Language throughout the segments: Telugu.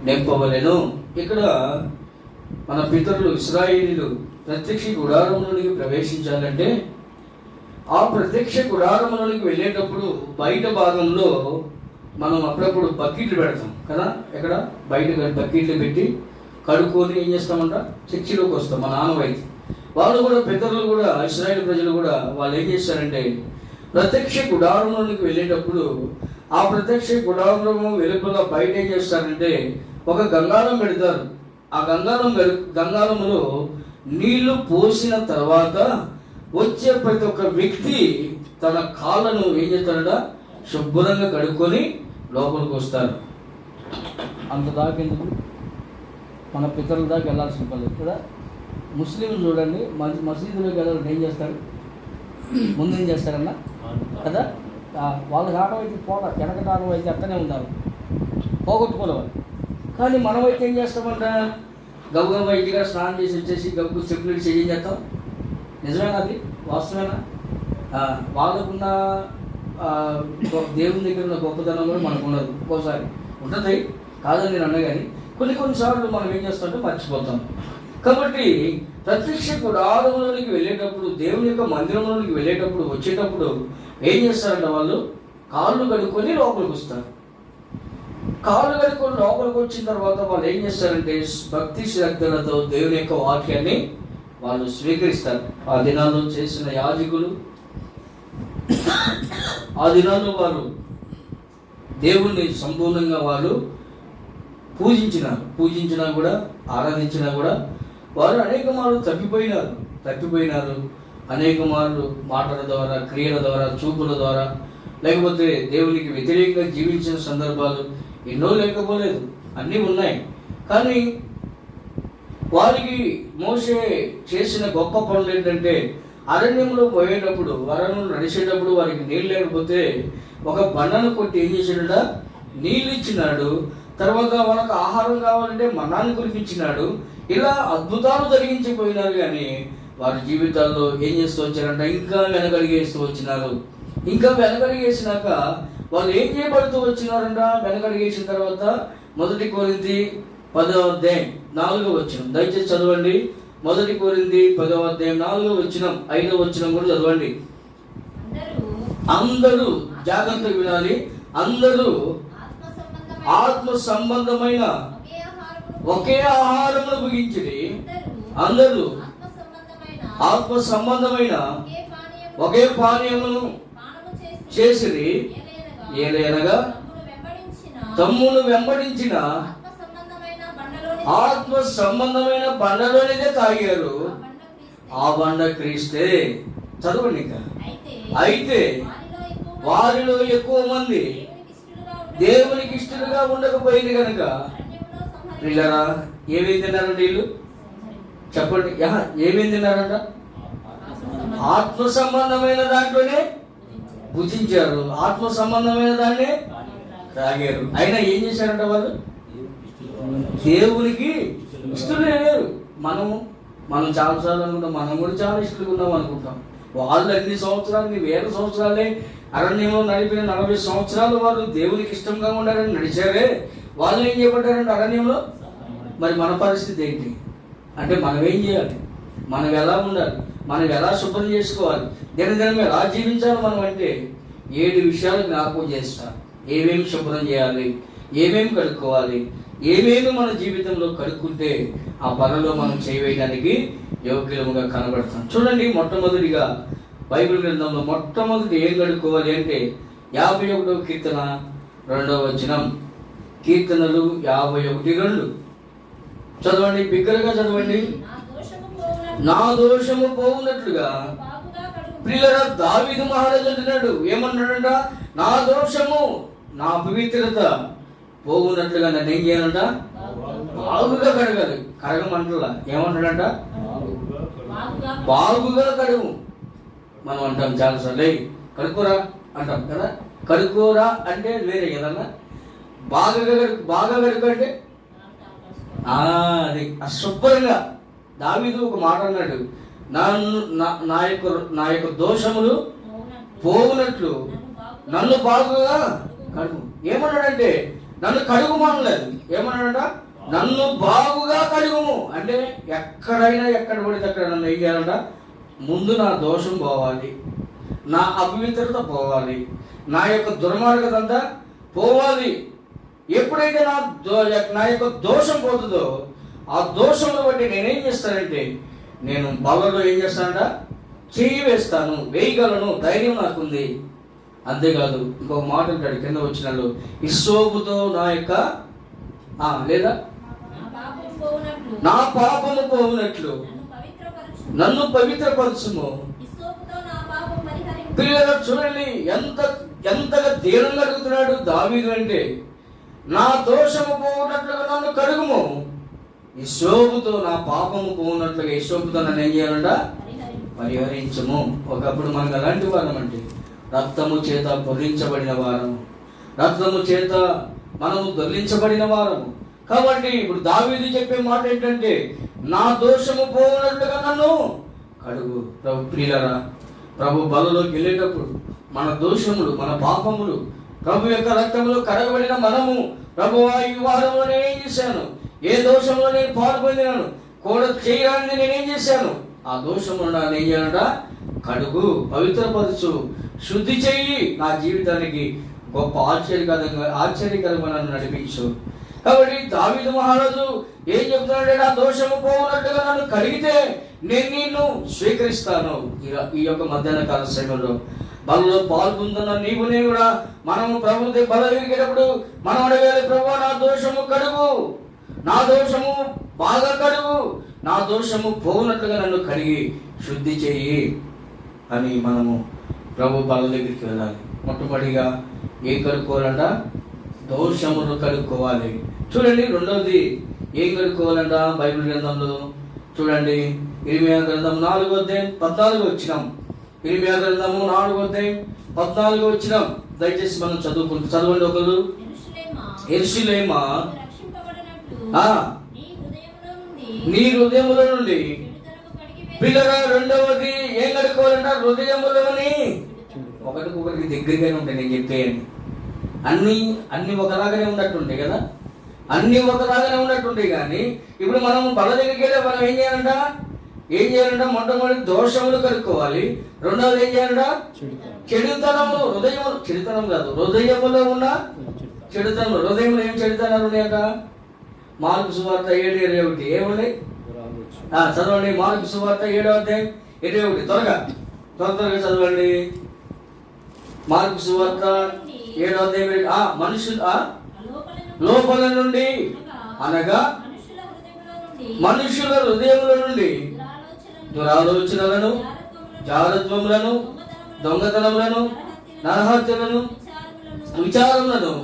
నింపవలెను. ఇక్కడ మన పితరులు ఇశ్రాయేలీయులు ప్రత్యక్ష గుడారములోనికి ప్రవేశించాలంటే ఆ ప్రత్యక్ష గుడారములోనికి వెళ్ళేటప్పుడు బయట భాగంలో మనం అప్పుడప్పుడు బకెట్లు పెడతాం కదా. ఎక్కడ బయట బకెట్లు పెట్టి కడుక్కొని ఏం చేస్తామంట, చర్చిలోకి వస్తాం. మన ఆనవాయితీ వాళ్ళు కూడా, పితరులు కూడా, ఇశ్రాయేలు ప్రజలు కూడా వాళ్ళు ఏం చేస్తారంటే ప్రత్యక్ష గుడారంలోనికి వెళ్ళేటప్పుడు ఆ ప్రత్యక్ష గుడారము వెలుపల బయట ఏం చేస్తారంటే ఒక గంగాళం పెడతారు. ఆ గంగాళంలో నీళ్లు పోసిన తర్వాత వచ్చే ప్రతి ఒక్క వ్యక్తి తన కాళ్ళను ఏం చేస్తారంట, శుభ్రంగా కడుక్కొని లోపలికి వస్తారు. అంత దాకెందుకు, మన పితరుల దాకా వెళ్ళాల్సిన పని కదా. ముస్లింలు చూడండి, మసీదులోకి వెళ్ళాలంటే ఏం చేస్తారు, ముందు ఏం చేస్తారన్నా కదా. వాళ్ళకి ఆటవైతే వెనకటి ఆటవైతే అట్టనే ఉన్నారు, పోగొట్టుకోలేవాలి. కానీ మనమైతే ఏం చేస్తామంట, గబగబా ఇంటిగా స్నానం చేసి వచ్చేసి గబ్బు చెప్పులు ఏం చేస్తాం. నిజమేనా? అది వాస్తవేనా? వాళ్ళకున్న దేవుని దగ్గర ఉన్న గొప్పతనం కూడా మనకు ఉండదు. ఒక్కోసారి ఉంటుంది, కాదని నేను అన్నా. కానీ కొన్నిసార్లు మనం ఏం చేస్తామంటే మర్చిపోతాం. కాబట్టి ప్రత్యక్ష గుడారంలోనికి వెళ్ళేటప్పుడు, దేవుని యొక్క మందిరంలోనికి వెళ్ళేటప్పుడు, వచ్చేటప్పుడు ఏం చేస్తారంటే వాళ్ళు కాళ్ళు కడుక్కొని లోపలికి వస్తారు. కాళ్ళు కడుక్కొని లోపలికి వచ్చిన తర్వాత వాళ్ళు ఏం చేస్తారంటే భక్తి శ్రద్ధలతో దేవుని యొక్క వాక్యాన్ని వాళ్ళు స్వీకరిస్తారు. ఆ దినాల్లో చేసిన యాజకులు, ఆ దినాల్లో వారు దేవుణ్ణి సంపూర్ణంగా వాళ్ళు పూజించినా కూడా, ఆరాధించినా కూడా వారు అనేక మార్లు తప్పిపోయినారు. అనేక మార్లు మాటల ద్వారా, క్రియల ద్వారా, చూపుల ద్వారా, లేకపోతే దేవునికి వ్యతిరేకంగా జీవించిన సందర్భాలు ఎన్నో లేకపోలేదు, అన్నీ ఉన్నాయి. కానీ వారికి మోషే చేసిన గొప్ప పనులు ఏంటంటే అరణ్యంలో పోయేటప్పుడు, అరణ్యంలో నడిచేటప్పుడు వారికి నీళ్ళు లేకపోతే ఒక బండను కొట్టి ఏం చేశాడ, నీళ్ళు ఇచ్చినాడు. తర్వాత వాళ్ళకి ఆహారం కావాలంటే మన్నాన్ని కురిపించినాడు. ఇలా అద్భుతాలు జరిగించిపోయినారు. కానీ వారి జీవితాల్లో ఏం చేస్తూ వచ్చారంట, ఇంకా వెనకడిగేస్తూ వచ్చినారు. ఇంకా వెనకడిగేసినాక వాళ్ళు ఏం చేయబడుతూ వచ్చినారంట. వెనకడిగేసిన తర్వాత 1 కొరింథీ 10వ అధ్యాయం 4వ వచనం దయచేసి చదవండి. 1 కొరింథీ 10వ అధ్యాయం 4వ వచనం 5వ వచనం కూడా చదవండి. అందరూ జాగ్రత్తగా వినాలి. అందరూ ఆత్మ సంబంధమైన ఒకే ఆహారమును భుజించిరి. అందరూ ఆత్మ సంబంధమైన ఒకే పానీయమును చేసిరి. ఏలయనగా తమ్మును వెంబడించిన ఆత్మ సంబంధమైన బండలోనే తాగారు. ఆ బండ క్రీస్తే. చదవండి ఇంకా. అయితే వారిలో ఎక్కువ మంది దేవునికి ఇష్టలుగా ఉండకపోయింది కనుక పిల్లరా ఏమేం తిన్నారంట వీళ్ళు, చెప్పండి. ఏమేం తిన్నారంట? ఆత్మ సంబంధమైన దాంట్లోనే భుజించారు, ఆత్మ సంబంధమైన దాన్నే తాగారు. అయినా ఏం చేశారంట వాళ్ళు? దేవునికి ఇష్టలే లేరు. మనం చాలాసార్లు అనుకుంటాం, మనం కూడా చాలా ఇష్టలుగా ఉన్నాం అనుకుంటాం. వాళ్ళు అన్ని సంవత్సరాలు, వేల సంవత్సరాలే అరణ్యంలో నడిపిన 40 సంవత్సరాలు వాళ్ళు దేవునికి ఇష్టంగా ఉండాలని నడిచారే. వాళ్ళు ఏం చేయబడ్డారంటే అరణ్యంలో. మరి మన పరిస్థితి ఏంటి అంటే, మనం ఏం చేయాలి, మనం ఎలా ఉండాలి, మనం ఎలా శుభ్రం చేసుకోవాలి, దినదినం ఎలా జీవించాలి మనం అంటే 7 విషయాలు జ్ఞాపకం చేస్తాం. ఏమేమి శుభ్రం చేయాలి, ఏమేమి కడుక్కోవాలి, ఏమేమి మన జీవితంలో కడుక్కుంటే ఆ పనులో మనం చేయవేయడానికి యోగ్యముగా కనబడతాం. చూడండి, మొట్టమొదటిగా బైబిల్ గ్రంథంలో మొట్టమొదటి ఏం కడుక్కోవాలి అంటే 51వ కీర్తన 2వ వచనం. కీర్తనలు 51:2 చదవండి, బిగ్గరగా చదవండి. నా దోషము పోవునట్లుగా. ప్రియులారా, దావీదు మహారాజు అంటున్నాడు, ఏమన్నాడంట? నా దోషము, నా పవిత్రత పోవునట్లుగా నన్ను ఏం చేయాలంట? బాగుగా కడగాలి. కడగమంటలా, ఏమంటాడంట? బాగుగా కడుగు. మనం అంటాం చాలాసార్లు, కడుక్కోరా అంటాం కదా. కడుక్కోరా అంటే వేరే కదన్నా. బాగా కడుకు అంటే అది అశుభ్రంగా. దావీదు ఒక మాట అన్నాడు, నా యొక్క దోషములు పోవునట్లు నన్ను బాగుగా కడుగు. ఏమన్నాడంటే నన్ను కడుగుమనలేదు, ఏమన్నాడ? నన్ను బాగుగా కడుగుము. అంటే ఎక్కడ పడితే అక్కడ నన్ను ఏం చేయాలంట? ముందు నా దోషం పోవాలి, నా అపవిత్రత పోవాలి, నా యొక్క దుర్మార్గత అంతా పోవాలి. ఎప్పుడైతే నా యొక్క దోషం పోతుందో ఆ దోషంలో బట్టి నేనేం చేస్తానంటే నేను బలలో ఏం చేస్తానంట? చెయ్యి వేస్తాను, వేయగలను, ధైర్యం నాకుంది. అంతేకాదు ఇంకొక మాట ఉంటాడు కింద వచ్చినాడు, హిస్సోపుతో నా యొక్క లేదా నా పాపము పోవునట్లు నన్ను పవిత్రపరచుము. పిల్లలు చూడండి ఎంతగా దీనంగా అడుగుతున్నాడు దావీదు అంటే, నా దోషము పోవునట్లుగా నన్ను కడుగుము, హిస్సోపుతో నా పాపము పోవునట్లుగా హిస్సోపుతో నన్ను ఏం చేయాలంట? పరిహరించము. ఒకప్పుడు మనకు అలాంటి వారం అంటే రక్తము చేత పొర్లించబడిన వారము, రక్తము చేత మనము దొర్లించబడిన వారము. కాబట్టి ఇప్పుడు దావీదు చెప్పే మాట ఏంటంటే, నా దోషము పోవునట్లుగా నన్ను కడుగు. ప్రభు ప్రియులరా, ప్రభు బలలోకి వెళ్ళేటప్పుడు మన దోషములు, మన పాపములు ప్రభు యొక్క రక్తంలో కడగబడిన మనము, ప్రభువా ఈ వారంలో నేనేం చేశాను, ఏ దోషంలో నేను పాల్పొందినాను, కూడా చేయడాన్ని నేనేం చేశాను, ఆ దోషంలో నేను ఏం చేయాలంట? కడుగు, పవిత్రపరచు, శుద్ధి చెయ్యి, నా జీవితానికి గొప్ప ఆశ్చర్యకరంగా నన్ను నడిపించు. కాబట్టి దావీదు మహారాజు ఏం చెప్తున్నాడంటే, నా దోషము పోవునట్టుగా నన్ను కడిగితే నేను నిన్ను స్వీకరిస్తాను. ఈ యొక్క మధ్యాహ్న కాల సమయంలో బలలో పాల్గొంటున్న నీవునే కూడా మనము ప్రభు బల ఎరిగేటప్పుడు మనం అడగాలి, ప్రభు నా దోషము కడుగు, నా దోషము బాగా కడుగు, నా దోషము పోవునట్లుగా నన్ను కడిగి శుద్ధి చెయ్యి అని మనము ప్రభు బల దగ్గరికి వెళ్ళాలి. మొట్టమొదటిగా ఏం కడుక్కోవాలంట? దోషమును కడుక్కోవాలి. చూడండి, రెండవది ఏం కడుక్కోవాలంట? బైబిల్ గ్రంథంలో చూడండి, ఇర్మియా గ్రంథం 4వ అధ్యాయం 14 వచ్చినాం. ఇర్మియా గ్రంథము 4వ అధ్యాయం 14 వచ్చినాం. దయచేసి మనం చదవండి ఒకరు. యెరూషలేమా, నీ హృదయములో నుండి పిల్లగా. రెండవది ఏం కడుక్కోవాలంట? హృదయములోని. ఒకటికొకరికి దగ్గరగానే ఉంటాయి నేను చెప్పేయండి. అన్ని ఒకలాగానే ఉన్నట్టుంటాయి కదా, అన్ని ఒకలాగానే ఉన్నట్టుంటాయి. కానీ ఇప్పుడు మనం బల దగ్గరికి వెళ్ళి మనం ఏం చేయాలంట? మొట్టమొదటి దోషములు కడుక్కోవాలి. రెండవది ఏం చేయాలంట? చెడుతనము. చెడుతనం కాదు, హృదయములో ఉన్న చెడుతనము. హృదయంలో ఏం చెడుతనాలు ఉన్నాయట? మార్కు సువార్త 7:21 ఏమున్నాయి? చదవండి. మార్కు సువార్త 7వ అధ్యాయం 21. త్వరగా చదవండి. మార్కు సువార్త 7వ అధ్యాయం. మనుషుల లోపల నుండి, అనగా మనుషుల హృదయముల నుండి దురాలోచనలను, జారత్వములను, దొంగతనములను, నరహత్యలను, విచారములను,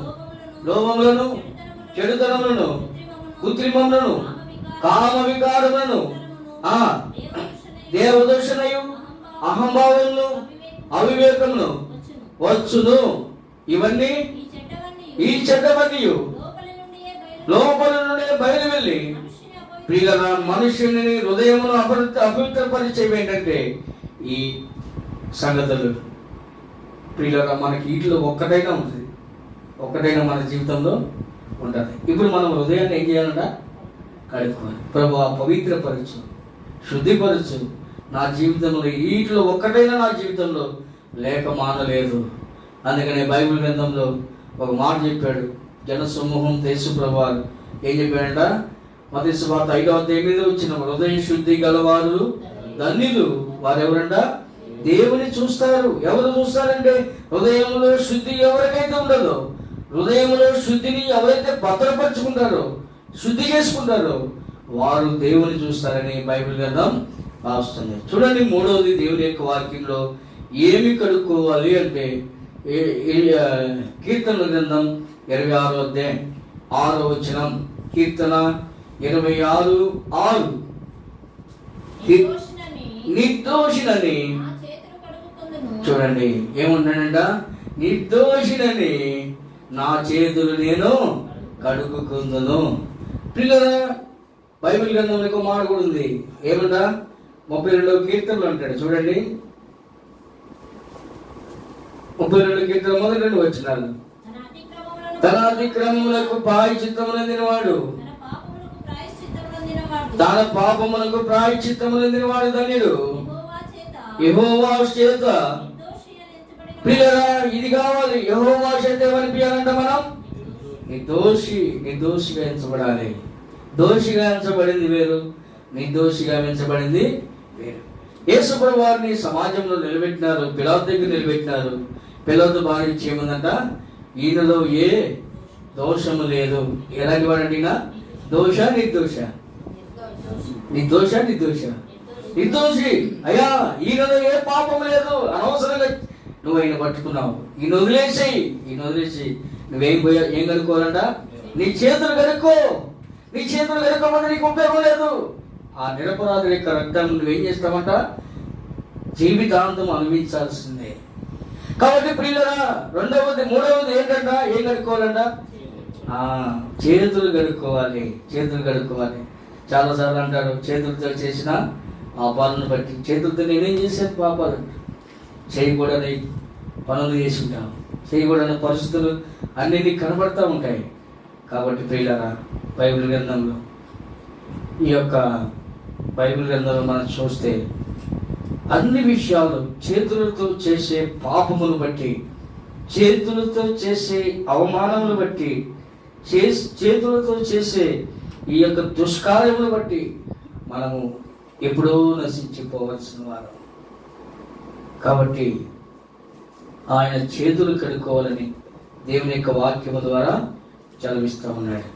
లోభములను, చెడుతనములను, కృత్రిమములను, కామ వికారములను, దేవదూషణయు, అహంభావములను, అవివేకమును వచ్చును. ఇవన్నీ ఈ చెడ్డవన్నీయు లోపల నుండి బయలు వెళ్ళి ప్రియుల మనుష్యుని హృదయమును అపవిత్రపరిచేవి ఏంటంటే ఈ సంగతులు. ప్రియుల మనకి వీటిలో ఒక్కటైనా ఉంటుంది, ఒక్కటైనా మన జీవితంలో ఉంటుంది. ఇప్పుడు మనం హృదయాన్ని ఏం చేయాలంట? కడుక్కోవాలి. ప్రభువా పవిత్రపరచు, శుద్ధిపరచు, నా జీవితంలో వీటిలో ఒక్కటైనా నా జీవితంలో లేక మానలేదు. అందుకనే బైబిల్ గ్రంథంలో ఒక మాట చెప్పాడు, జనసమూహం తెలుసు ప్రభువారు ఏం చెప్పాడంట? మత్తయి సువార్త 5వ అధ్యాయం 8 వచ్చిన, హృదయ శుద్ధి గలవారు ధన్యులు, వారెవరంట? దేవుని చూస్తారు. ఎవరు చూస్తారంటే హృదయంలో శుద్ధి ఎవరికైతే ఉండదో, హృదయంలో శుద్ధిని ఎవరైతే భద్రపరుచుకుంటారో, శుద్ధి చేసుకుంటారో వారు దేవుని చూస్తారని బైబిల్ గ్రంథం రాస్తుంది. చూడండి, మూడవది దేవుని యొక్క వాక్యంలో ఏమి కడుక్కోవాలి అంటే కీర్తన గ్రంథం 26వ అధ్యాయం 6వ వచనం. కీర్తన 26:6 నిర్దోషినని. చూడండి ఏముంటాడంట? నిర్దోషినని నా చేతులు నేను కడుగుకుందును. పిల్లరా, బైబిల్ గ్రంథంలో ఒక మాట కూడా ఉంది. ఏమంట? 32వ కీర్తనలు అంటాడు. చూడండి, 32 కీర్తన మొదటి 2 వచనాలు. తన అతిక్రమములకు ప్రాయశ్చిత్తమునందినవాడు, తన పాపములకు ప్రాయశ్చిత్తమునందినవాడు ధన్యుడు. యెహోవా చేత ప్రియులారా, ఇది కావాలి. యెహోవా చేత ఏమనిపించాలంట? మనం నిర్దోషిగా ఎంచబడాలి. దోషిగా ఎంచబడింది వేరు, నిర్దోషిగా ఎంచబడింది వేరు. యేసు ప్రభువు వారిని సమాజంలో నిలబెట్టినారు, పిలాతు దగ్గర నిలబెట్టినారు. పిలాతు భార్య చేయమందంట, ఈయనలో ఏ దోషము లేదు. ఎలాంటి వాడండి? దోష నిర్దోష? నిర్దోషి. అయ్యా, ఈయనలో ఏ పాపము లేదు. అనవసరంగా నువ్వు ఆయన పట్టుకున్నావు. ఈయన వదిలేసి నువ్వేం ఏం కడుక్కోవాలంట? నీ చేతులు కడుక్కో. నీ చేతులు కడుక్కోమంటే నీకు ఉపయోగం లేదు. ఆ నిరపరాధుల యొక్క రక్తం నువ్వేం చేస్తావంట? జీవితాంతం అనుభవించాల్సిందే. కాబట్టి ప్రియులరా, మూడవది ఏంటంట? ఏం కడుక్కోవాలంట? చేతులు కడుక్కోవాలి. చాలాసార్లు అంటారు, చేతులతో చేసిన పాపాలను బట్టి. చేతులతో నేనేం చేశాను? పాపాలు చేయకూడని పనులు చేసి ఉంటాను, చేయకూడని పరిస్థితులు అన్నీ నీకు కనబడతా ఉంటాయి. కాబట్టి ప్రియులారా, బైబిల్ గ్రంథంలో మనం చూస్తే అన్ని విషయాలు చేతులతో చేసే పాపమును బట్టి, చేతులతో చేసే అవమానములు బట్టి, చేతులతో చేసే ఈ యొక్క దుష్కార్యములు బట్టి మనము ఎప్పుడో నశించిపోవలసిన వారు. కాబట్టి ఆయన చేతులు కడుక్కోవాలని దేవుని యొక్క వాక్యము ద్వారా చదివిస్తూ ఉన్నాడు.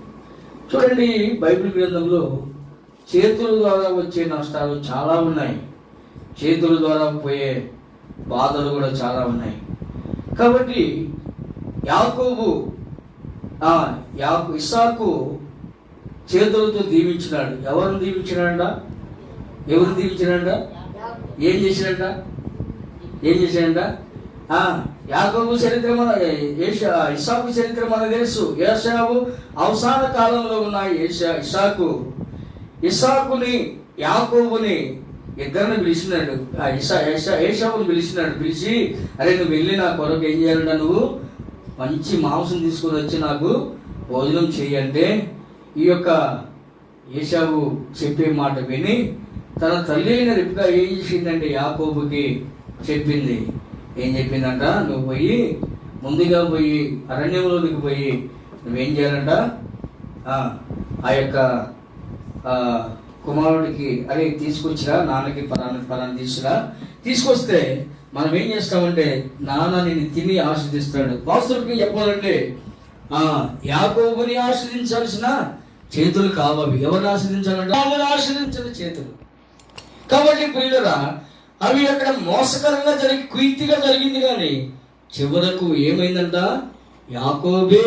చూడండి, బైబిల్ గ్రంథంలో చేతుల ద్వారా వచ్చే నష్టాలు చాలా ఉన్నాయి, చేతుల ద్వారా పోయే బాధలు కూడా చాలా ఉన్నాయి. కాబట్టి ఇస్సాకు చేతులతో దీవించినాడు. ఎవరిని దీవించినాడ? ఏం చేశాడంట? యాకోబు చరిత్ర ఇస్సాకు చరిత్ర మనకు తెలుసు. ఏశావు అవసాన కాలంలో ఉన్న ఇస్సాకుని యాకోబుని ఇద్దరిని పిలిచినాడు. ఏశావుని పిలిచి, అరే నువ్వు వెళ్ళి నా కొరకు ఏం చేయాలంట? నువ్వు మంచి మాంసం తీసుకొని వచ్చి నాకు భోజనం చెయ్యంటే, ఈ యొక్క ఏశావు చెప్పే మాట విని తన తల్లి అయిన రిబ్కా ఏం చేసిందంటే యాకోబుకి చెప్పింది. ఏం చెప్పిందంట? నువ్వు ముందుగా పోయి అరణ్యంలోనికి పోయి నువ్వేం చేయాలంట? ఆ యొక్క కుమారుడికి అరే తీసుకొచ్చిరా, నాన్నకి పరాన్ని తీసుకొస్తే మనం ఏం చేస్తామంటే నాన్న నిన్ను తిని ఆస్వాదిస్తాడు. వాస్తులకి చెప్పాలంటే యాకోబుని ఆస్వాదించాల్సిన చేతులు కావవి. ఎవరిని ఆస్వాదించాలంటే ఆస్వాదించిన చేతులు. కాబట్టి ప్రియులరా, అవి అక్కడ మోసకరంగా కుయుక్తిగా జరిగింది. కానీ చివరకు ఏమైందంట? యాకోబే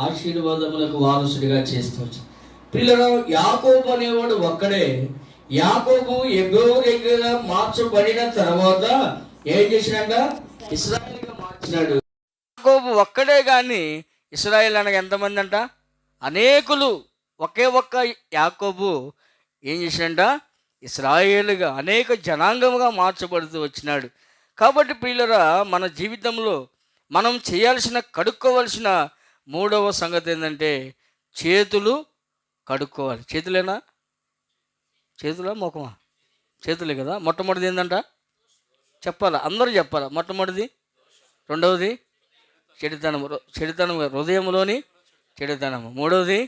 ఆశీర్వాదములకు వారసుడిగా చేస్తూ వచ్చాడు. పిల్లలు, యాకోబు అనేవాడు ఒక్కడే. యాకోబు ఎబ్రోను దగ్గర మార్చబడిన తర్వాత ఏం చేసినాక ఇశ్రాయేలుగా మార్చినాడు. యాకోబు ఒక్కడే కానీ ఇశ్రాయేలు అనగా ఎంతమంది అంట? అనేకులు. ఒక్క యాకోబు ఏం చేసినంట? ఇశ్రాయేలుగా అనేక జనాంగముగా మార్చబడుతూ వచ్చినాడు. కాబట్టి ప్రియులరా, మన జీవితంలో మనం చేయాల్సిన, కడుక్కోవలసిన మూడవ సంగతి ఏంటంటే చేతులు కడుక్కోవాలి. చేతులేనా? ముఖమా? చేతులే కదా. మొట్టమొదటిది ఏంటంట? చెప్పాలా? అందరూ చెప్పాలా? మొట్టమొదటిది. రెండవది చెడుతనము, హృదయంలోని చెడుతనము. మూడవది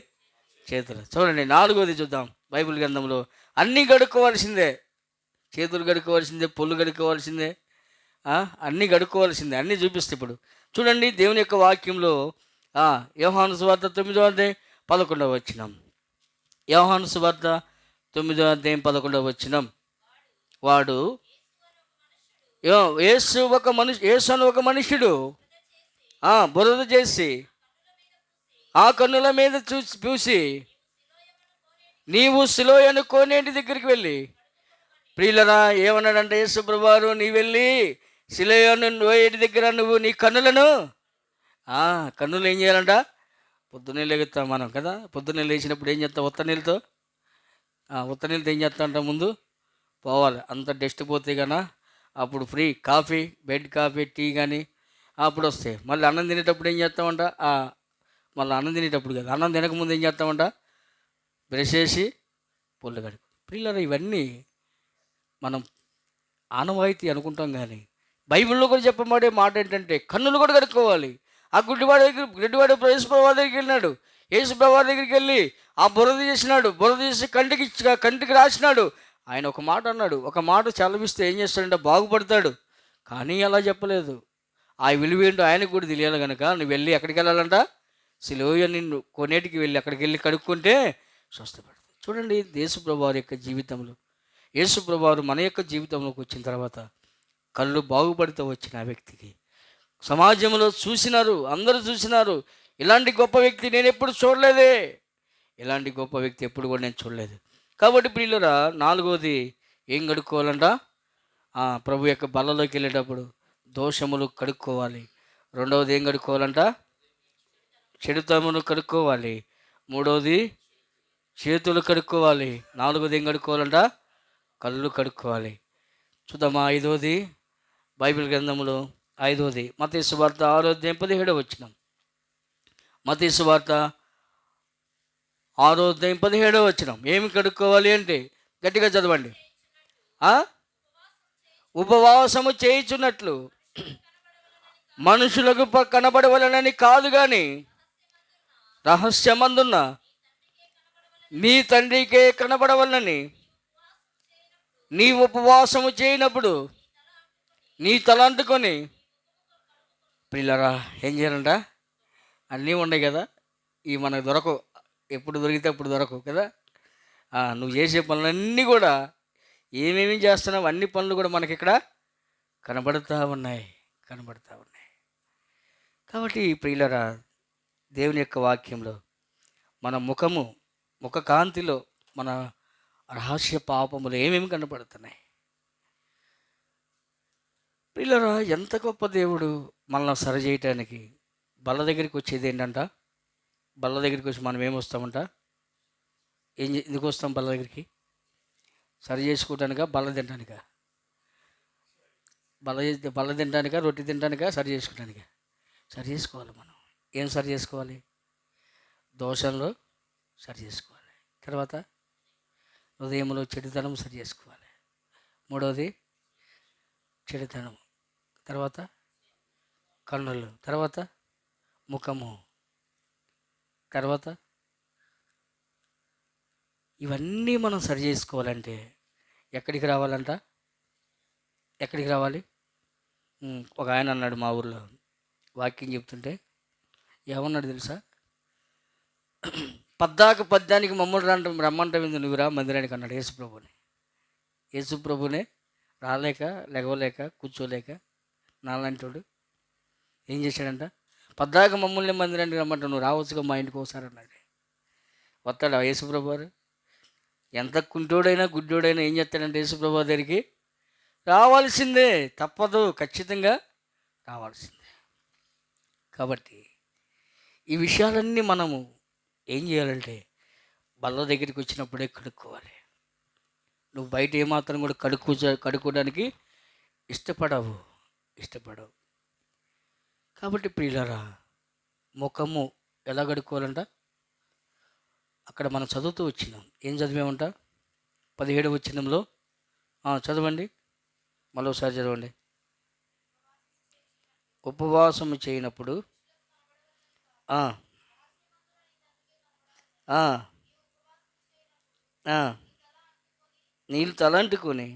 చేతులు. చూడండి, నాలుగవది చూద్దాం. బైబిల్ గ్రంథంలో అన్నీ గడుక్కోవాల్సిందే. చేతులు గడుక్కోవాల్సిందే, పొల్లు గడుక్కోవాల్సిందే, అన్నీ గడుక్కోవాల్సిందే. అన్నీ చూపిస్తే ఇప్పుడు చూడండి దేవుని యొక్క వాక్యంలో యోహాను సువార్త 9వ అధ్యాయం 11వ వచనం. యోహాను సువార్త 9వ అధ్యాయం 11వ వచనం. వాడు యేసు అని ఒక మనుష్యుడు బురద చేసి ఆ కన్నుల మీద చూసి నీవు సిలోయను కోనేటి దగ్గరికి వెళ్ళి, ప్రియులరా ఏమన్నాడంటే యేసు ప్రభువారు, నీ వెళ్ళి సిలోయను కోనేటి దగ్గర నువ్వు నీ కన్నులు ఏం చేయాలంట? పొద్దున్నే లేగుతాం మనం కదా. పొద్దున్నే లేచినప్పుడు ఏం చేస్తాం? ఉత్త నీళ్ళతో ఏం చేస్తామంట? ముందు పోవాలి. అంత డస్ట్ పోతే కన్నా అప్పుడు ఫ్రీ బెడ్ కాఫీ, టీ కానీ అప్పుడు వస్తాయి. మళ్ళీ అన్నం తినేటప్పుడు ఏం చేస్తామంట? మళ్ళీ అన్నం తినేటప్పుడు కదా, అన్నం తినకముందు ఏం చేస్తామంట, బ్రష్ చేసి పొల్లు కడుగు. పిల్లలు ఇవన్నీ మనం ఆనవాయితీ అనుకుంటాం, కానీ బైబిల్లో కూడా చెప్పబడే మాట ఏంటంటే కన్నులు కూడా కడుక్కోవాలి. ఆ గుడ్డివాడు యేసుప్రభువు దగ్గరికి వెళ్ళినాడు. యేసుప్రభువు దగ్గరికి వెళ్ళి ఆ బురద చేసినాడు, బురద చేసి కంటికి రాసినాడు. ఆయన ఒక మాట అన్నాడు, ఒక మాట చలవిస్తే ఏం చేస్తాడంటే బాగుపడతాడు. కానీ అలా చెప్పలేదు. ఆ విలువ ఏంటో ఆయనకు కూడా తెలియాలి కనుక నువ్వు వెళ్ళి ఎక్కడికి వెళ్ళాలంట, సిలువ నిన్ను కొనేటికి వెళ్ళి అక్కడికి వెళ్ళి కడుక్కుంటే స్వస్థపడతాడు. చూడండి, యేసుప్రభువు వారి యొక్క జీవితంలో, యేసుప్రభువు వారు మన యొక్క జీవితంలోకి వచ్చిన తర్వాత కళ్ళు బాగుపడుతూ వచ్చిన ఆ వ్యక్తికి సమాజంలో చూసినారు, అందరూ చూసినారు, ఇలాంటి గొప్ప వ్యక్తి నేను ఎప్పుడు చూడలేదే, ఇలాంటి గొప్ప వ్యక్తి ఎప్పుడు కూడా నేను చూడలేదు. కాబట్టి ప్రియులరా, నాలుగోది ఏం కడుక్కోవాలంట, ప్రభు యొక్క బల్లలోకి వెళ్ళేటప్పుడు దోషములు కడుక్కోవాలి. రెండవది ఏం కడుక్కోవాలంట, చెడుతమును కడుక్కోవాలి. మూడవది చేతులు కడుక్కోవాలి. నాలుగోది ఏం కడుక్కోవాలంట, కళ్ళు కడుక్కోవాలి. చూద్దామా ఐదవది బైబిల్ గ్రంథంలో, ఐదవది మత్తయి సువార్త 6:17. మత్తయి సువార్త 6:17. ఏమి కడుక్కోవాలి అంటే గట్టిగా చదవండి. ఉపవాసము చేయుచున్నట్లు మనుషులకు కనబడవలనని కాదు, కానీ రహస్యమందున్న నీ తండ్రికే కనబడవలనని నీ ఉపవాసము చేయనప్పుడు నీ తలంటుకొని. పిల్లరా, ఏం చేయాలంట, అన్నీ ఉన్నాయి కదా, ఇవి మనకు దొరకవు, ఎప్పుడు దొరికితే అప్పుడు దొరకవు కదా. నువ్వు చేసే పనులన్నీ కూడా ఏమేమి చేస్తున్నావు, అన్ని పనులు కూడా మనకి ఇక్కడ కనబడుతూ ఉన్నాయి. కాబట్టి ప్రియులరా, దేవుని యొక్క వాక్యంలో మన ముఖ కాంతిలో మన రహస్య పాపములు ఏమేమి కనబడుతున్నాయి. ప్రియులరా, ఎంత గొప్ప దేవుడు మనల్ని సరి చేయటానికి బల్ల దగ్గరికి వచ్చేది ఏంటంట. బల్ల దగ్గరికి వచ్చి మనం ఏమొస్తామంట, ఎందుకు వస్తాం బల్ల దగ్గరికి? సరి చేసుకోవటానికా, బల్ల తినడానికా? బల్ల తినడానికా, రొట్టె తినడానికా, సరి చేసుకోవడానికా? సరి చేసుకోవాలి. మనం ఏం సరి చేసుకోవాలి? దోషంలో సరి చేసుకోవాలి. తర్వాత హృదయంలో చెడుతనం సరి చేసుకోవాలి. మూడవది చెడుతనం, తర్వాత కన్నులు, తర్వాత ముఖము, తర్వాత ఇవన్నీ మనం సరి చేసుకోవాలంటే ఎక్కడికి రావాలంట? ఎక్కడికి రావాలి? ఒక ఆయన అన్నాడు, మా ఊర్లో వాక్యం చెప్తుంటే ఏమన్నాడు తెలుసా? పద్యానికి మమ్మల్ని రమ్మంటే నువ్వు రా మందిరానికి అన్నాడు యేసుప్రభునే రాలేక, లెగవలేక, కూర్చోలేక నాలాంటోడు ఏం చేశాడంట, పద్దాక మమ్మల్ని మందిరానికి రమ్మంట, నువ్వు రావచ్చుగా మా ఇంటికి ఒకసారి అన్నాడు. వస్తాడా యేసుప్రభు వారు? ఎంత కుంటోడైనా గుడ్డోడైనా ఏం చేస్తాడంటే యేసుప్రభు దగ్గరికి రావాల్సిందే, తప్పదు, ఖచ్చితంగా రావాల్సిందే. కాబట్టి ఈ విషయాలన్నీ మనము ఏం చేయాలంటే బల్ల దగ్గరికి వచ్చినప్పుడే కడుక్కోవాలి. నువ్వు బయట ఏమాత్రం కూడా కడుక్కోవడానికి ఇష్టపడవు. కాబట్టి ప్రియులారా, ముఖము ఎలా కడుక్కోవాలంట? అక్కడ మనం చదువుతూ వచ్చినాం. ఏం చదివామంట? 17వ వచనంలో చదవండి, మరోసారి చదవండి. ఉపవాసము చేయనప్పుడు నీళ్ళు తలంటుకొని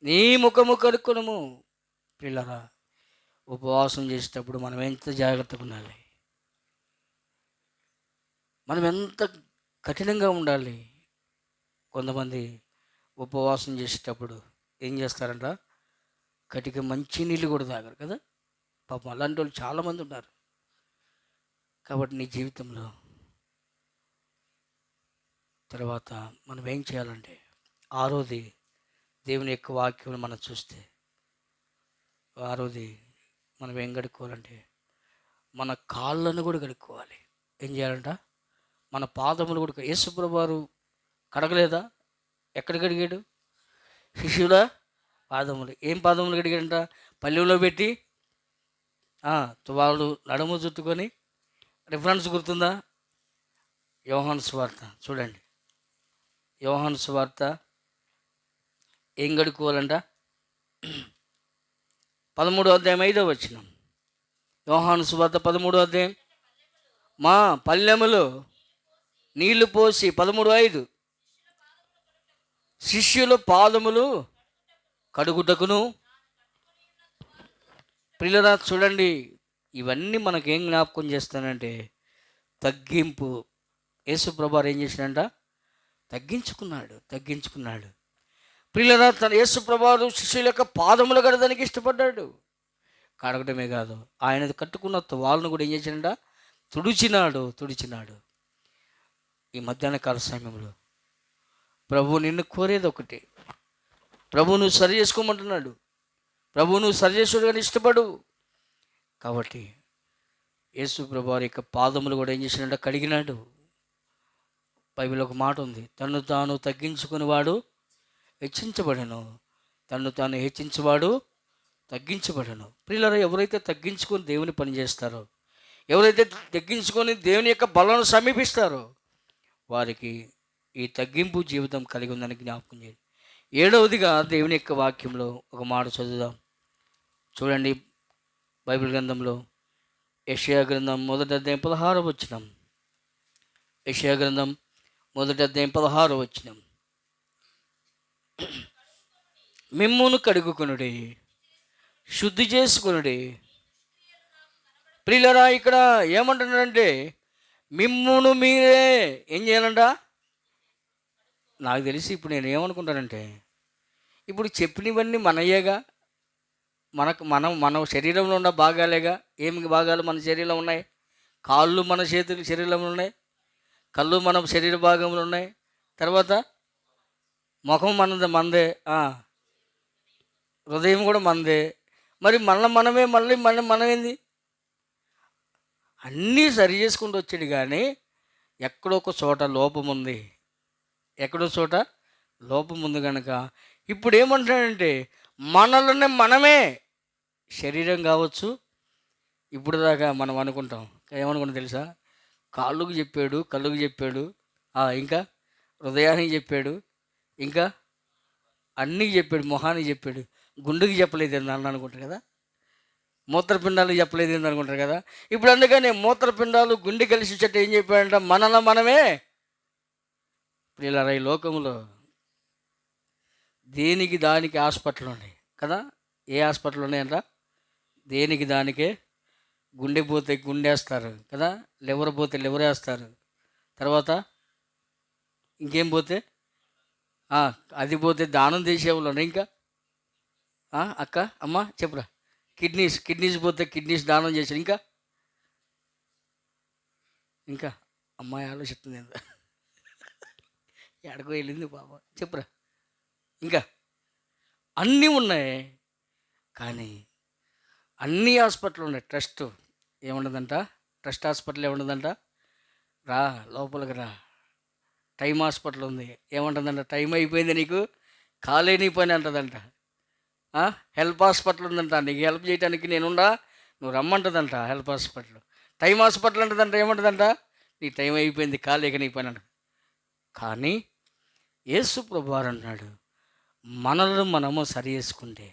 నీ ముఖము కడుక్కొనుము. పిల్లరా, ఉపవాసం చేసేటప్పుడు మనం ఎంత జాగ్రత్తగా ఉండాలి, మనం ఎంత కఠినంగా ఉండాలి. కొంతమంది ఉపవాసం చేసేటప్పుడు ఏం చేస్తారంట, కటిక మంచి నీళ్ళు కూడా తాగరు కదా. పాపం అలాంటి వాళ్ళు చాలామంది ఉన్నారు. కాబట్టి నీ జీవితంలో తర్వాత మనం ఏం చేయాలంటే, ఆరోది దేవుని యొక్క వాక్యం మనం చూస్తే, ఆరోది మనం ఏం కడుక్కోవాలంటే మన కాళ్ళను కూడా కడుక్కోవాలి. ఏం చేయాలంట? మన పాదములు కూడా. యేసుప్రభువు వారు కడగలేదా? ఎక్కడ కడిగాడు? శిష్యుల పాదములు. ఏం పాదములు కడిగాడంట? పల్లెలో పెట్టి వాళ్ళు నడుము చుట్టుకొని రిఫరెన్స్ గుర్తుందా? యోహాను సువార్త చూడండి. యోహాను సువార్త ఏం కడుక్కోవాలంట? 13వ అధ్యాయం 5వ వచనం. యోహాను సువార్త 13వ అధ్యాయం. మా పల్లెములో నీళ్లు పోసి 13:5 శిష్యుల పాదములు కడుగుటకును. ప్రియులారా చూడండి, ఇవన్నీ మనకేం జ్ఞాపకం చేస్తానంటే తగ్గింపు. యేసు ప్రభువారు ఏం చేసినంట? తగ్గించుకున్నాడు. ప్రియులారా, తన యేసు ప్రభువారు శిష్యుల యొక్క పాదములు కడగడానికి ఇష్టపడ్డాడు. కడగటమే కాదు, ఆయన కట్టుకున్న వాళ్ళను కూడా ఏం చేసినంట? తుడిచినాడు. ఈ మధ్యాహ్న కాల సమయంలో ప్రభు నిన్ను కోరేది ఒకటి. ప్రభు నువ్వు సరి చేసుకోమంటున్నాడు. ప్రభు నువ్వు సరి చేసుకోవడానికి ఇష్టపడు. కాబట్టి యేసు ప్రభు వారి యొక్క పాదములు కూడా ఏం చేసినట్టు? కడిగినాడు. బైబిల్ ఒక మాట ఉంది, తను తాను తగ్గించుకుని వాడు హెచ్చించబడను, తను తాను హెచ్చించువాడు తగ్గించబడను. ప్రియులారా, ఎవరైతే తగ్గించుకొని దేవుని పని చేస్తారో, ఎవరైతే తగ్గించుకొని దేవుని యొక్క బలను సమీపిస్తారో వారికి ఈ తగ్గింపు జీవితం కలిగి ఉందని జ్ఞాపకం చేయండి. 7వదిగా దేవుని యొక్క వాక్యంలో ఒక మాట చదువుదాం. చూడండి, బైబిల్ గ్రంథంలో యెషయా గ్రంథం 1వ అధ్యాయం 16వ వచనం. యెషయా గ్రంథం 1వ అధ్యాయం 16వ వచనం. మిమ్మును కడుగుకొనుడి, శుద్ధి చేసుకొనుడి. ప్రియులారా, ఇక్కడ ఏమంటున్నాడంటే మిమ్మును మీరే ఏం చేయాలంట? నాకు తెలిసి ఇప్పుడు నేను ఏమనుకుంటానంటే, ఇప్పుడు చెప్పినవన్నీ మనయ్యేగా, మన శరీరంలో ఉన్న భాగాలేగా. ఏమి భాగాలు మన శరీరంలో ఉన్నాయి? కాళ్ళు మన శరీరంలో ఉన్నాయి, కళ్ళు మన శరీర భాగంలో ఉన్నాయి, తర్వాత ముఖం మందే, హృదయం కూడా మనదే. మరి మనమేంది? అన్నీ సరి చేసుకుంటూ వచ్చాడు, కానీ ఎక్కడో ఒక చోట లోపం ఉంది. కనుక ఇప్పుడు ఏమంటాడంటే మనలోనే మనమే శరీరం కావచ్చు. ఇప్పుడు దాకా మనం అనుకుంటాం, ఏమనుకుంటాం తెలుసా? కాళ్ళకు చెప్పాడు, కళ్ళుకు చెప్పాడు, ఇంకా హృదయానికి చెప్పాడు, ఇంకా అన్నీ చెప్పాడు, మొహానికి చెప్పాడు, గుండెకి చెప్పలేదు అని అనుకుంటారు కదా, మూత్రపిండాలకు చెప్పలేదు అని అనుకుంటారు కదా. ఇప్పుడు అందుకని మూత్రపిండాలు గుండె కలిసి చెట్టు ఏం చెప్పాడంట? మనలో మనమే. ప్రియులారా, ఈ లోకంలో దేనికి దానికి హాస్పిటల్ ఉన్నాయి కదా. ఏ హాస్పిటల్ ఉన్నాయంట? దేనికి దానికే. గుండె పోతే గుండేస్తారు కదా, లివర్ పోతే లివర్ వేస్తారు, తర్వాత ఇంకేం పోతే అది పోతే దానం చేసేవాళ్ళు ఉన్నాయి. ఇంకా అక్క అమ్మ చెప్పురా, కిడ్నీస్ పోతే కిడ్నీస్ దానం చేశారు. ఇంకా అమ్మాయి ఆలోచిస్తుంది, ఎక్కడికో వెళ్ళింది పాప, చెప్పురా. ఇంకా అన్నీ ఉన్నాయి, కానీ అన్ని హాస్పిటల్ ఉన్నాయి. ట్రస్ట్ హాస్పిటల్ ఏముండదంట? రా లోపలికి రా. టైం హాస్పిటల్ ఉంది, ఏమంటుందంట? టైం అయిపోయింది, నీకు కాలే నీ పని అంటదంట. హెల్ప్ హాస్పిటల్ ఉందంట, నీకు హెల్ప్ చేయడానికి నేనుండా, నువ్వు రమ్మంటదంట హెల్ప్ హాస్పిటల్. టైం హాస్పిటల్ అంటదంట, ఏమంటదంట? నీ టైం అయిపోయింది, కాలేక నీ పని అంట. కానీ యేసు ప్రభువారు అన్నాడు, మనల్ని మనము సరి చేసుకుంటే,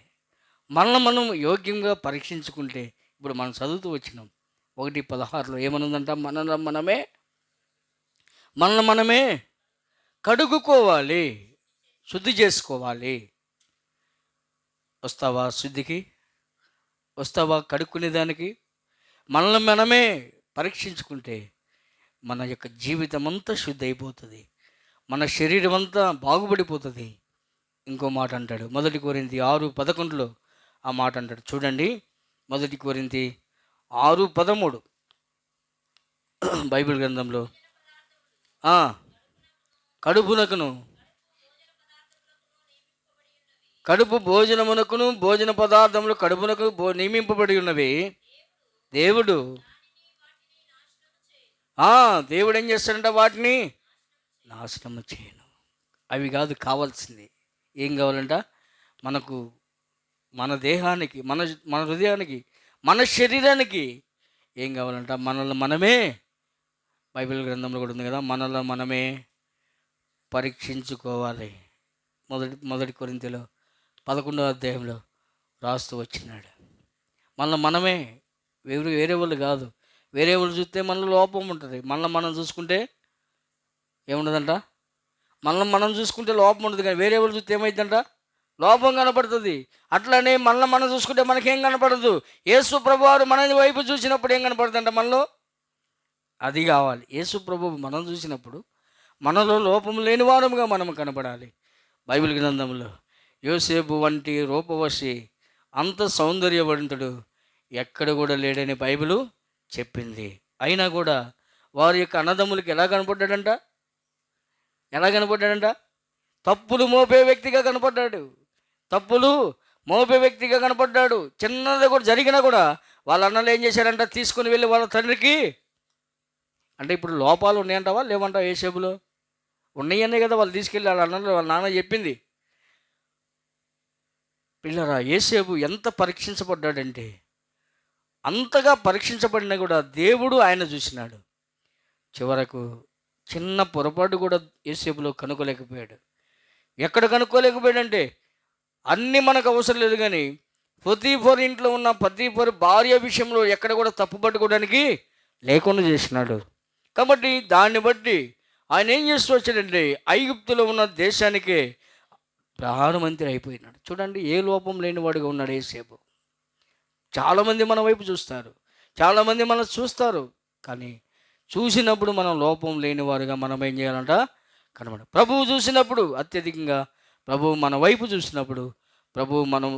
మనల్ని మనం యోగ్యంగా పరీక్షించుకుంటే, ఇప్పుడు మనం చదువుతూ వచ్చినాం 1:16 ఏమనుందంట? మనల్ని మనమే కడుగుకోవాలి, శుద్ధి చేసుకోవాలి. వస్తావా శుద్ధికి? వస్తావా కడుక్కునేదానికి? మనల్ని మనమే పరీక్షించుకుంటే మన యొక్క జీవితం అంతా శుద్ధి అయిపోతుంది, మన శరీరం అంతా బాగుపడిపోతుంది. ఇంకో మాట అంటాడు 1 కొరింథీ 6:11 ఆ మాట అంటాడు. చూడండి, 1 కొరింథీ 6:13 బైబిల్ గ్రంథంలో. కడుపు భోజనమునకును భోజన పదార్థములు కడుపునకు నియమింపబడి ఉన్నవి. దేవుడు ఏం చేస్తాడంట? వాటిని నాశనము చేయను. అవి కాదు కావాల్సింది. ఏం కావాలంట? మనకు, మన దేహానికి, మన హృదయానికి, మన శరీరానికి ఏం కావాలంట? మనల్ని మనమే బైబిల్ గ్రంథంలో కూడా ఉంది కదా, మనలో మనమే పరీక్షించుకోవాలి. మొదటి కొరింథీలో 11వ అధ్యాయంలో రాస్తూ వచ్చినాడు. మనమే, వేరే వాళ్ళు కాదు. వేరే వాళ్ళు చూస్తే మనలో లోపం ఉంటుంది. మనం చూసుకుంటే ఏముండదంట, మనం చూసుకుంటే లోపం ఉంటుంది. కానీ వేరే వాళ్ళు చూస్తే ఏమైందంట, లోపం కనపడుతుంది. అట్లనే మనం చూసుకుంటే మనకేం కనపడదు. యేసు ప్రభువారు మన వైపు చూసినప్పుడు ఏం కనపడుతుందంట, మనలో అది కావాలి. యేసు ప్రభువు మనం చూసినప్పుడు మనలో లోపం లేని వారముగా మనం కనపడాలి. బైబిల్ గ్రంథంలో యోసేపు వంటి రూపవశి, అంత సౌందర్యవంతుడు ఎక్కడ కూడా లేడని బైబిలు చెప్పింది. అయినా కూడా వారి యొక్క అన్నదమ్ములకి ఎలా కనపడ్డాడంట, తప్పులు మోపే వ్యక్తిగా కనపడ్డాడు. చిన్నది కూడా జరిగినా కూడా వాళ్ళ అన్నలు ఏం చేశారంట, తీసుకుని వెళ్ళి వాళ్ళ తండ్రికి, అంటే ఇప్పుడు లోపాలు ఉన్నాయంటావా లేవంటావా? యోసేపులో ఉన్నాయనే కదా వాళ్ళు తీసుకెళ్ళి వాళ్ళ అన్నలు, వాళ్ళ నాన్న చెప్పింది. పిల్లరా, యోసేపు ఎంత పరీక్షించబడ్డాడంటే, అంతగా పరీక్షించబడినా కూడా దేవుడు ఆయన చూసినాడు. చివరకు చిన్న పొరపాటు కూడా యోసేపులో కనుక్కోలేకపోయాడు. ఎక్కడ కనుక్కోలేకపోయాడంటే, అన్నీ మనకు అవసరం లేదు కానీ పొతీఫర్ ఇంట్లో ఉన్న పొతీఫర్ భార్య విషయంలో ఎక్కడ కూడా తప్పు పట్టుకోవడానికి లేకుండా చేసినాడు. కాబట్టి దాన్ని బట్టి ఆయన ఏం చేస్తూ వచ్చాడంటే, ఐగుప్తులో ఉన్న దేశానికే ప్రధానమంత్రి అయిపోయినాడు. చూడండి, ఏ లోపం లేనివాడుగా ఉన్నాడు యోసేపు. చాలామంది మన వైపు చూస్తారు, చాలామంది మనం చూస్తారు, కానీ చూసినప్పుడు మనం లోపం లేనివారుగా మనం ఏం చేయాలంట, కనబడ. ప్రభువు చూసినప్పుడు అత్యధికంగా, ప్రభువు మన వైపు చూసినప్పుడు, ప్రభువు మనం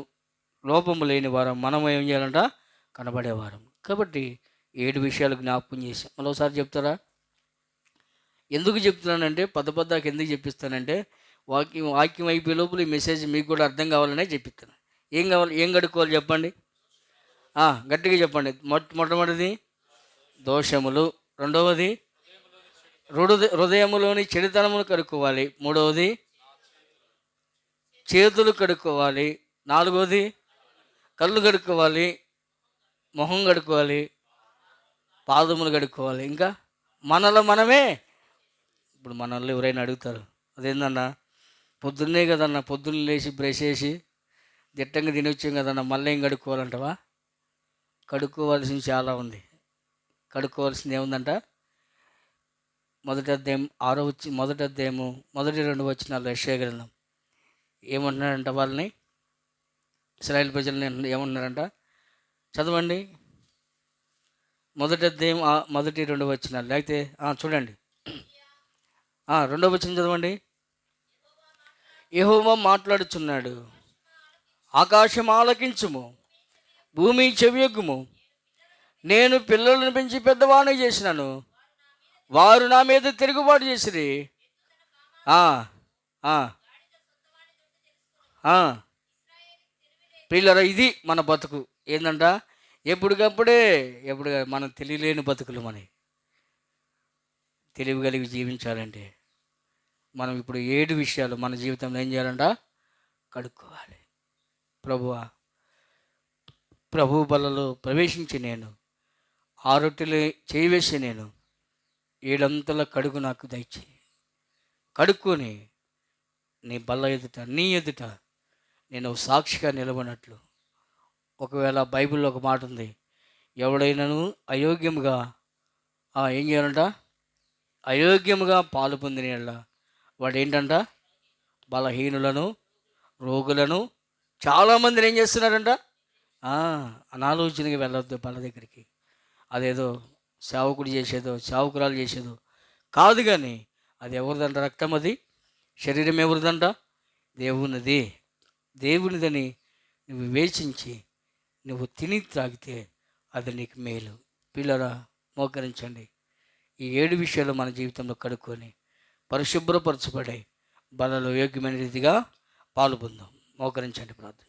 లోపము లేని వారం, మనం ఏం చేయాలంట, కనబడేవారం. కాబట్టి 7 విషయాలు జ్ఞాపకం చేసి మరోసారి చెప్తారా? ఎందుకు చెప్తున్నానంటే, పద్దకి ఎందుకు చెప్పిస్తానంటే, వాక్యం అయిపోయే లోపల ఈ మెసేజ్ మీకు కూడా అర్థం కావాలనే చెప్పిస్తాను. ఏం కడుక్కోవాలి చెప్పండి, గట్టిగా చెప్పండి. మొట్టమొదటిది దోషములు, రెండవది హృదయములోని చెడుతనమును కడుక్కోవాలి, మూడవది చేతులు కడుక్కోవాలి, నాలుగవది కళ్ళు కడుక్కోవాలి, మొహం కడుక్కోవాలి, పాదములు కడుక్కోవాలి. ఇంకా మనలో మనమే. ఇప్పుడు మనల్ని ఎవరైనా అడుగుతారు, అదేందన్నా పొద్దున్నే కదన్నా, పొద్దున్న లేచి బ్రష్ చేసి దిట్టంగా తినొచ్చాం కదన్నా, మళ్ళీ ఏం కడుక్కోవాలంటవా? కడుక్కోవాల్సింది చాలా ఉంది. కడుక్కోవాల్సింది ఏముందంట, మొదటి అధ్యాయము 2 వచనాలు యెషయా గ్రంథం ఏమంటున్నాడంట, వాళ్ళని ఇశ్రాయేలు ప్రజల్ని ఏమన్నారంట, చదవండి. మొదటి అధ్యాయం 2 వచనాలు, లేకపోతే చూడండి 2వ వచనం చదవండి. యెహోవా మాట్లాడుచున్నాడు, ఆకాశం ఆలకించుము, భూమి చెవియొగ్గుము. నేను పిల్లలను పెంచి పెద్దవాణ్ణి చేసినాను, వారు నా మీద తిరుగుబాటు చేసిరి. పిల్లరా, ఇది మన బతుకు. ఏంటంట, ఎప్పుడు మనం తెలియలేని బతుకులు. మనకి తెలివి కలిగి జీవించాలంటే మనం ఇప్పుడు 7 విషయాలు మన జీవితంలో ఏం చేయాలంట, కడుక్కోవాలి. ప్రభు బలలో ప్రవేశించి నేను 6 రొట్టెలు చేయవేసి నేను 7 అంతల కడుగు నాకు దయచేయి. కడుక్కొని నీ బల్ల ఎదుట, నీ ఎదుట నేను సాక్షిగా నిలబడినట్లు. ఒకవేళ బైబిల్లో ఒక మాట ఉంది, ఎవడైనాను అయోగ్యముగా ఏం చేయాలంట, అయోగ్యముగా పాలు పొందిన వాడు ఏంటంట, బలహీనులను, రోగులను, చాలామందిని ఏం చేస్తున్నారంట, అనాలోచనగా వెళ్ళొద్దు బల దగ్గరికి. అదేదో సేవకుడు చేసేదో, సేవకురాలు చేసేదో కాదు, కానీ అది ఎవరిదంట, రక్తం, అది శరీరం ఎవరిదంట, దేవునిదని నువ్వు వివేచించి నువ్వు తిని త్రాగితే అది నీకు మేలు. పిల్లరా, మోకరించండి. ఈ 7 విషయాలు మన జీవితంలో కడుక్కొని పరిశుభ్రపరచబడే బలలో యోగ్యమైన రీతిగా పాలు పొందాం. మోకరించండి, ప్రార్థన.